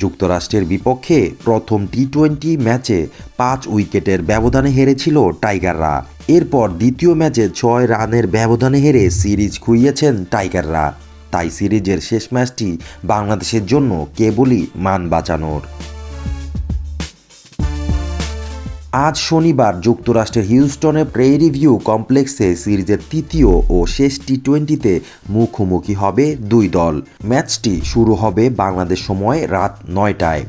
যুক্তরাষ্ট্রের বিপক্ষে প্রথম টি-20 ম্যাচে 5 উইকেটের ব্যবধানে হেরেছিল টাইগাররা। এরপর দ্বিতীয় ম্যাচে 6 রানের ব্যবধানে হেরে সিরিজ খুইয়েছেন টাইগাররা। তাই সিরিজের শেষ ম্যাচটি বাংলাদেশের জন্য কেবলই মান বাঁচানোর। আজ শনিবার যুক্তরাষ্ট্রের হিউস্টনে প্রেইরি ভিউ কমপ্লেক্সে সিরিজের তৃতীয় ও শেষ টি-20তে মুখোমুখি হবে দুই দল। ম্যাচটি শুরু হবে বাংলাদেশ সময় রাত 9টায়।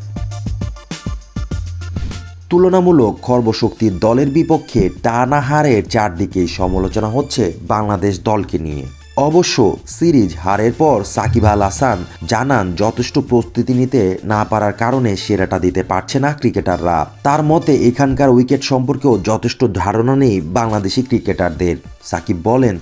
তুলনামূলক খর্বশক্তির দলের বিপক্ষে টানা হারের চারদিকেই সমালোচনা হচ্ছে বাংলাদেশ দলকে নিয়ে। অবশ্য সিরিজ হারের পর সাকিব আল হাসান জানান যথেষ্ট প্রস্তুতি নিতে না পারার কারণে সেরাটা দিতে পারছে না ক্রিকেটাররা। তার মতে এখানকার উইকেট সম্পর্কেও যথেষ্ট ধারণা নেই বাংলাদেশি ক্রিকেটারদের। সাকিব বলেন,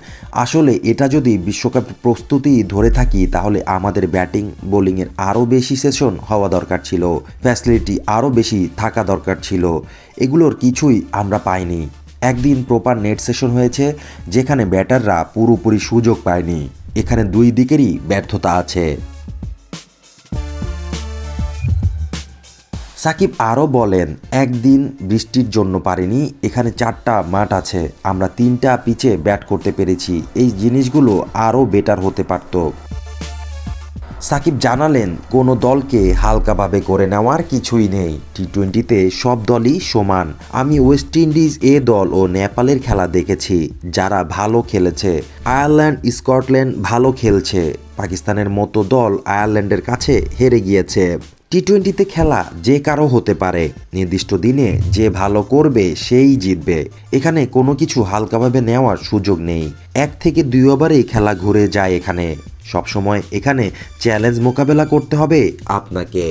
আসলে এটা যদি বিশ্বকাপ প্রস্তুতি ধরে থাকি তাহলে আমাদের ব্যাটিং বোলিংয়ের আরও বেশি সেশন হওয়া দরকার ছিল, ফ্যাসিলিটি আরও বেশি থাকা দরকার ছিল। এগুলোর কিছুই আমরা পাইনি। একদিন প্রপার নেট সেশন হয়েছে যেখানে ব্যাটাররা পুরোপুরি সুযোগ পায়নি। এখানে দুই দিকেরই ব্যর্থতা আছে। সাকিব আরও বলেন, একদিন বৃষ্টির জন্য পারিনি। এখানে 4টা মাঠ আছে, আমরা 3টা পিচে ব্যাট করতে পেরেছি। এই জিনিসগুলো আরও বেটার হতে পারত। সাকিব জানালেন, কোনো দলকে হালকাভাবে করে নেওয়ার কিছুই নেই। টি-20তে সব দলই সমান। আমি ওয়েস্ট ইন্ডিজ এ দল ও নেপালের খেলা দেখেছি, যারা ভালো খেলেছে। আয়ারল্যান্ড, স্কটল্যান্ড ভালো খেলছে। পাকিস্তানের মতো দল আয়ারল্যান্ডের কাছে হেরে গিয়েছে। টি-20তে খেলা যে কারো হতে পারে। নির্দিষ্ট দিনে যে ভালো করবে সেই জিতবে। এখানে কোনো কিছু হালকাভাবে নেওয়ার সুযোগ নেই। 1 থেকে 2 ওভারেই খেলা ঘুরে যায়। এখানে সবসময় এখানে চ্যালেঞ্জ মোকাবেলা করতে হবে আপনাকে।